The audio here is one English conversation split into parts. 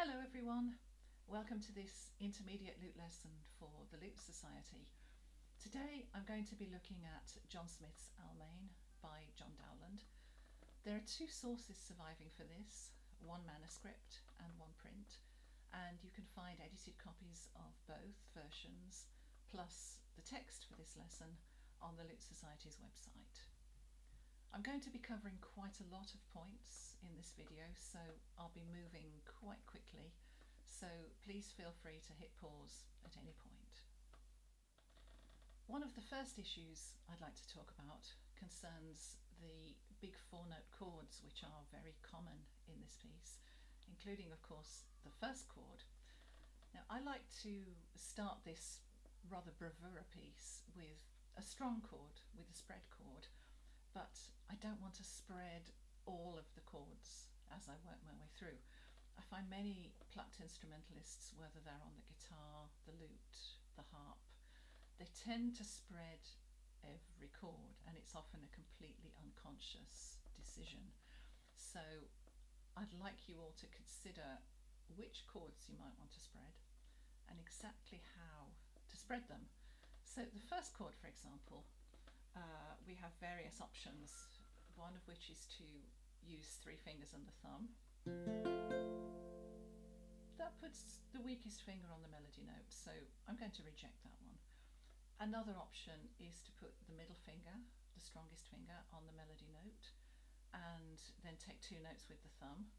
Hello everyone, welcome to this intermediate lute lesson for the Lute Society. Today I'm going to be looking at John Smith's Almain by John Dowland. There are two sources surviving for this, one manuscript and one print, and you can find edited copies of both versions plus the text for this lesson on the Lute Society's website. I'm going to be covering quite a lot of points in this video, so I'll be moving quite quickly, so please feel free to hit pause at any point. One of the first issues I'd like to talk about concerns the big 4-note chords, which are very common in this piece, including of course the first chord. Now I like to start this rather bravura piece with a strong chord, with a spread chord, but I don't want to spread all of the chords as I work my way through. I find many plucked instrumentalists, whether they're on the guitar, the lute, the harp, they tend to spread every chord, and it's often a completely unconscious decision. So I'd like you all to consider which chords you might want to spread and exactly how to spread them. So the first chord, for example, we have various options, one of which is to use 3 fingers and the thumb. That puts the weakest finger on the melody note, so I'm going to reject that one. Another option is to put the middle finger, the strongest finger, on the melody note and then take 2 notes with the thumb.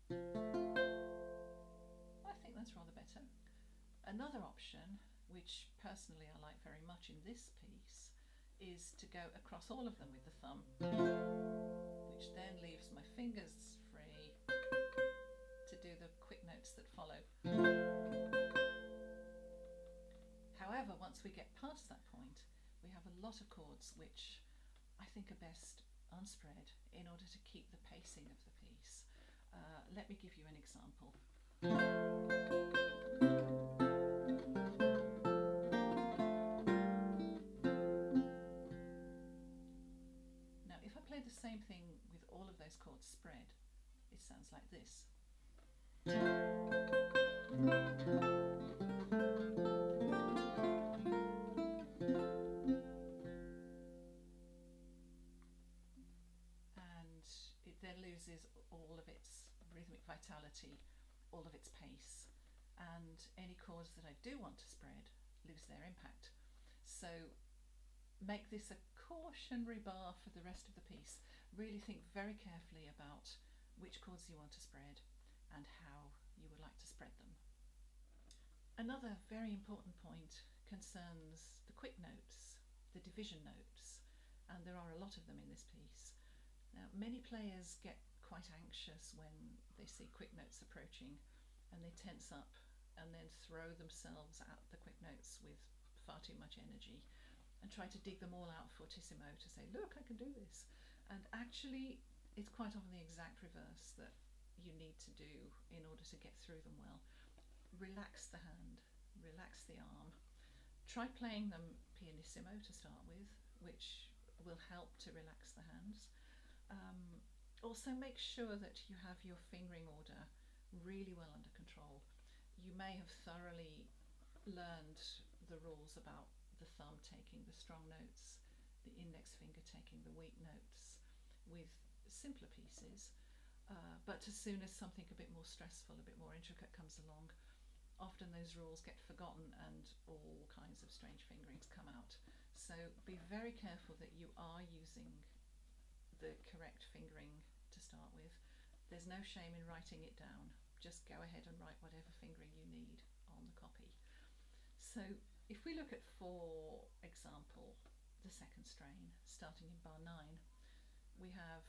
I think that's rather better. Another option, which personally I like very much in this piece, is to go across all of them with the thumb, which then leaves my fingers free to do the quick notes that follow. However, once we get past that point, we have a lot of chords which I think are best unspread in order to keep the pacing of the piece. Let me give you an example. If I play the same thing with all of those chords spread, it sounds like this. And it then loses all of its rhythmic vitality, all of its pace, and any chords that I do want to spread lose their impact. So make this a cautionary bar for the rest of the piece. Really think very carefully about which chords you want to spread and how you would like to spread them. Another very important point concerns the quick notes, the division notes, and there are a lot of them in this piece. Now, many players get quite anxious when they see quick notes approaching, and they tense up and then throw themselves at the quick notes with far too much energy and try to dig them all out fortissimo to say, look, I can do this. And actually, it's quite often the exact reverse that you need to do in order to get through them well. Relax the hand, relax the arm. Try playing them pianissimo to start with, which will help to relax the hands. Also make sure that you have your fingering order really well under control. You may have thoroughly learned the rules about the thumb taking the strong notes, the index finger taking the weak notes with simpler pieces, but as soon as something a bit more stressful, a bit more intricate comes along, often those rules get forgotten and all kinds of strange fingerings come out. So be very careful that you are using the correct fingering to start with. There's no shame in writing it down. Just go ahead and write whatever fingering you need on the copy. So if we look at, for example, the second strain, starting in bar 9, we have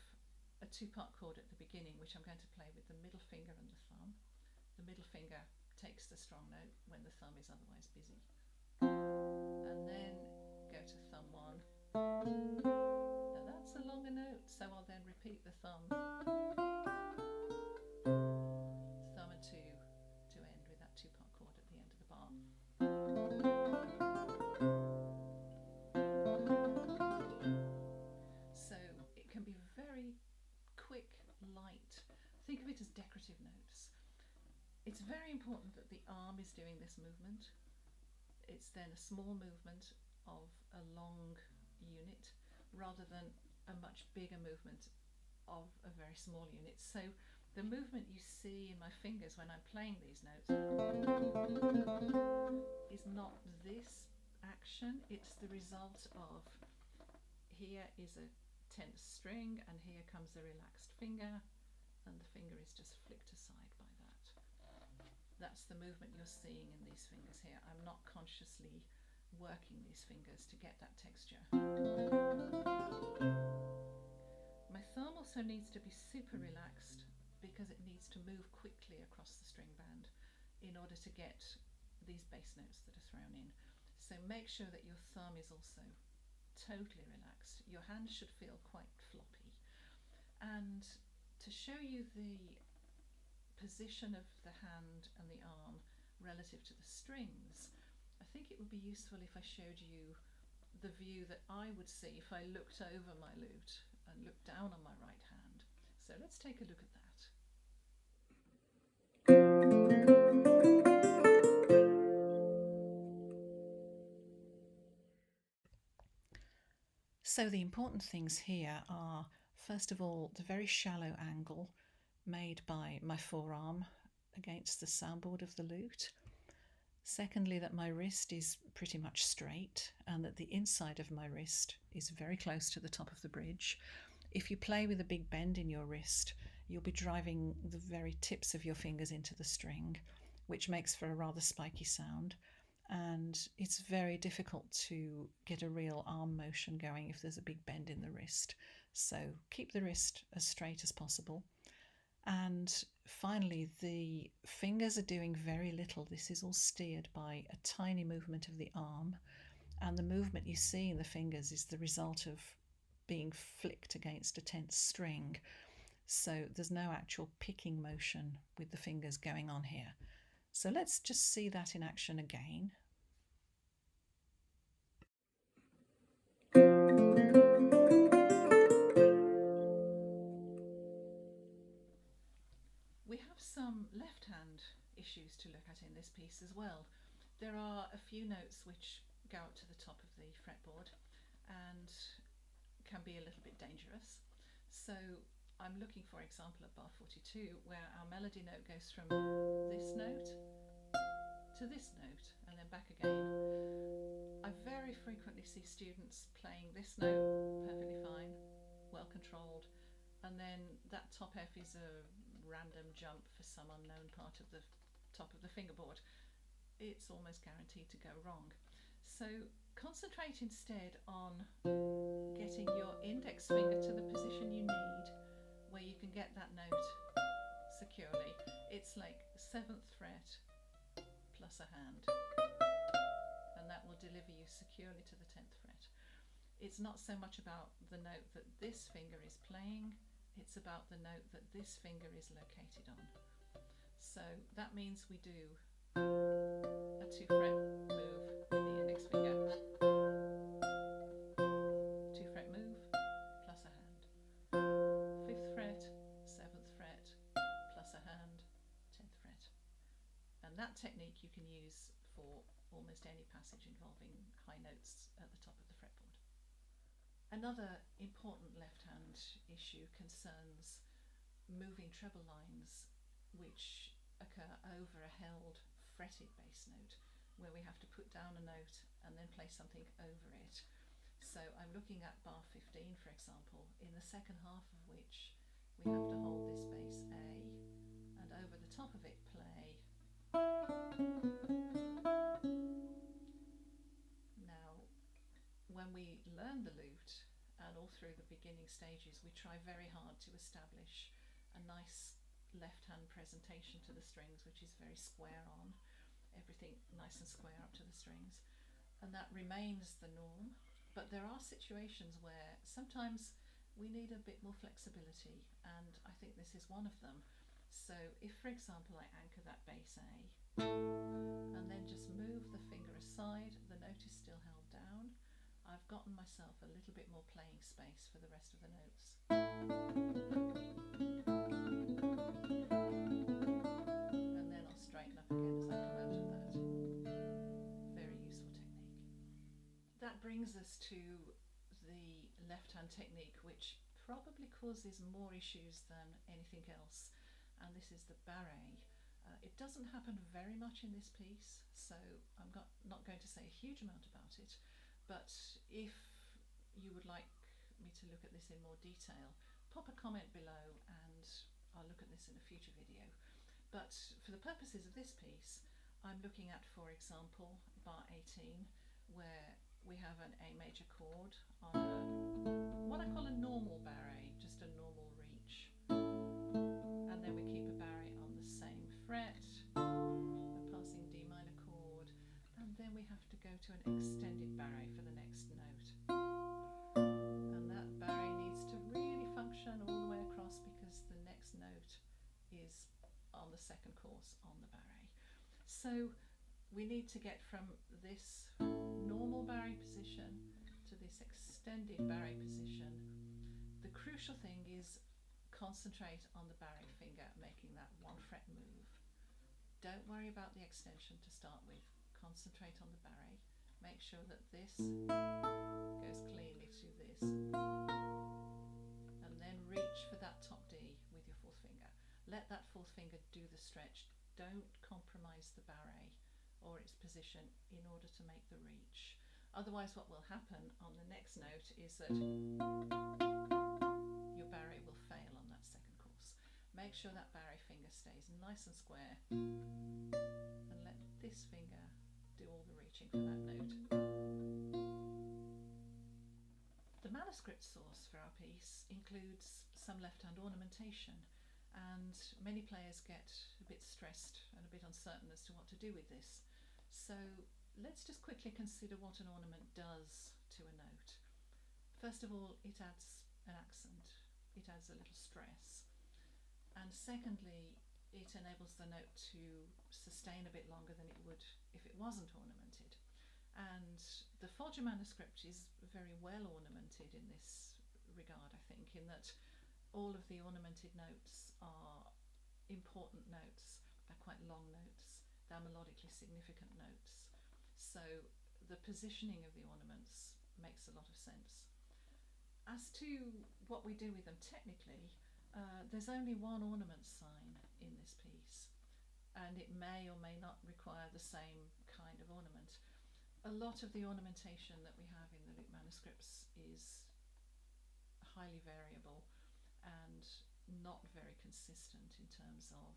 a 2-part chord at the beginning, which I'm going to play with the middle finger and the thumb. The middle finger takes the strong note when the thumb is otherwise busy. And then go to thumb 1. Now that's a longer note, so I'll then repeat the thumb and 2 to end with that 2-part chord at the end of the bar. So it can be very quick, light. Think of it as decorative notes. It's it's very important that the arm is doing this movement. It's then a small movement of a long unit rather than a much bigger movement of a very small unit. So the movement you see in my fingers when I'm playing these notes is not this action, it's the result of, here is a tense string and here comes a relaxed finger, and the finger is just flicked aside by that. That's the movement you're seeing in these fingers here. I'm not consciously working these fingers to get that texture. My thumb also needs to be super relaxed because it needs to move quickly across the string band in order to get these bass notes that are thrown in. So make sure that your thumb is also totally relaxed. Your hand should feel quite floppy. And to show you the position of the hand and the arm relative to the strings, I think it would be useful if I showed you the view that I would see if I looked over my lute and looked down on my right hand. So let's take a look at that. So the important things here are, first of all, the very shallow angle made by my forearm against the soundboard of the lute. Secondly, that my wrist is pretty much straight and that the inside of my wrist is very close to the top of the bridge. If you play with a big bend in your wrist, you'll be driving the very tips of your fingers into the string, which makes for a rather spiky sound. And it's very difficult to get a real arm motion going if there's a big bend in the wrist. So keep the wrist as straight as possible. And finally, the fingers are doing very little. This is all steered by a tiny movement of the arm, and the movement you see in the fingers is the result of being flicked against a tense string. So there's no actual picking motion with the fingers going on here. So let's just see that in action again. We have some left hand issues to look at in this piece as well. There are a few notes which go up to the top of the fretboard and can be a little bit dangerous. So I'm looking, for example, at bar 42, where our melody note goes from this note to this note and then back again. I very frequently see students playing this note perfectly fine, well controlled, and then that top F is a random jump for some unknown part of the top of the fingerboard. It's almost guaranteed to go wrong. So concentrate instead on getting your index finger to the position you need where you can get that note securely. It's like 7th fret plus a hand, and that will deliver you securely to the 10th fret. It's not so much about the note that this finger is playing, it's about the note that this finger is located on. So that means we do a 2 fret move with the index finger, 2 fret move plus a hand, 5th fret, 7th fret plus a hand, 10th fret. And that technique you can use for almost any passage involving high notes at the top of the fretboard. Another important left hand issue concerns moving treble lines which occur over a held fretted bass note, where we have to put down a note and then play something over it. So I'm looking at bar 15, for example, in the second half of which we have to hold this bass A and over the top of it play. Now, when we learn the lute and all through the beginning stages, we try very hard to establish a nice left hand presentation to the strings, which is very square on, everything nice and square up to the strings, and that remains the norm. But there are situations where sometimes we need a bit more flexibility, and I think this is one of them. So if, for example, I anchor that bass A and then just move the finger aside, the note is still held down, I've gotten myself a little bit more playing space for the rest of the notes. And then I'll strike brings us to the left hand technique, which probably causes more issues than anything else, and this is the barré. It doesn't happen very much in this piece, so I'm not going to say a huge amount about it, but if you would like me to look at this in more detail, pop a comment below and I'll look at this in a future video. But for the purposes of this piece, I'm looking at, for example, bar 18, where we have an A major chord on what I call a normal barré, just a normal reach. And then we keep a barré on the same fret, a passing D minor chord, and then we have to go to an extended barré for the next note. And that barré needs to really function all the way across because the next note is on the second course on the barré. So we need to get from this normal barré position to this extended barré position. The crucial thing is concentrate on the barré finger, making that one fret move. Don't worry about the extension to start with. Concentrate on the barré. Make sure that this goes cleanly to this. And then reach for that top D with your fourth finger. Let that fourth finger do the stretch. Don't compromise the barré or its position in order to make the reach. Otherwise, what will happen on the next note is that your barré will fail on that second course. Make sure that barré finger stays nice and square and let this finger do all the reaching for that note. The manuscript source for our piece includes some left-hand ornamentation, and many players get a bit stressed and a bit uncertain as to what to do with this. So let's just quickly consider what an ornament does to a note. First of all, it adds an accent, it adds a little stress. And secondly, it enables the note to sustain a bit longer than it would if it wasn't ornamented. And the Folger manuscript is very well ornamented in this regard, I think, in that all of the ornamented notes are important notes. They're quite long notes, they're melodically significant notes. So the positioning of the ornaments makes a lot of sense. As to what we do with them technically, there's only one ornament sign in this piece, and it may or may not require the same kind of ornament. A lot of the ornamentation that we have in the Luke manuscripts is highly variable and not very consistent in terms of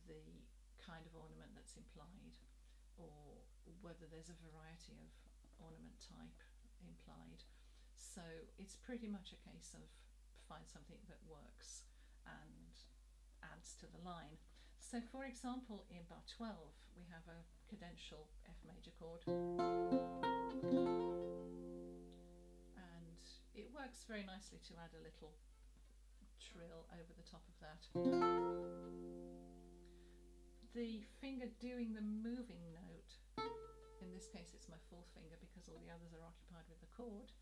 the kind of ornament that's implied, or whether there's a variety of ornament type implied. So it's pretty much a case of find something that works and adds to the line. So for example, in bar 12 we have a cadential F major chord, and it works very nicely to add a little trill over the top of that. The finger doing the moving note, in this case it's my fourth finger because all the others are occupied with the chord,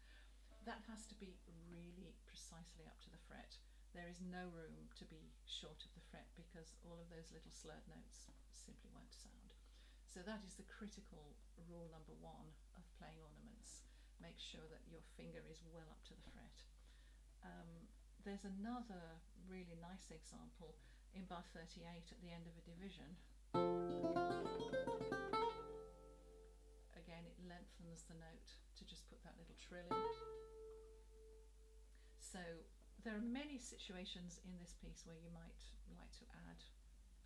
that has to be really precisely up to the fret. There is no room to be short of the fret because all of those little slurred notes simply won't sound. So that is the critical rule number one of playing ornaments. Make sure that your finger is well up to the fret. There's another really nice example in bar 38 at the end of a division. Again, it lengthens the note to just put that little trill in. So there are many situations in this piece where you might like to add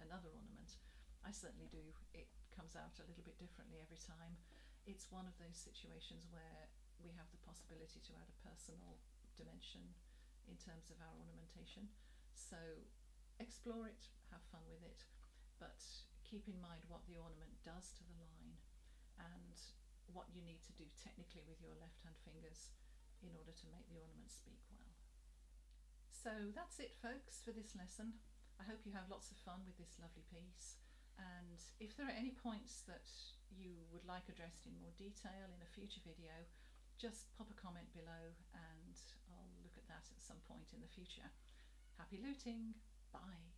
another ornament. I certainly do. It comes out a little bit differently every time. It's one of those situations where we have the possibility to add a personal dimension in terms of our ornamentation. So explore it, have fun with it, but keep in mind what the ornament does to the line and what you need to do technically with your left hand fingers in order to make the ornament speak well. So that's it, folks, for this lesson. I hope you have lots of fun with this lovely piece, and if there are any points that you would like addressed in more detail in a future video, just pop a comment below and I'll look at that at some point in the future. Happy looting! Bye!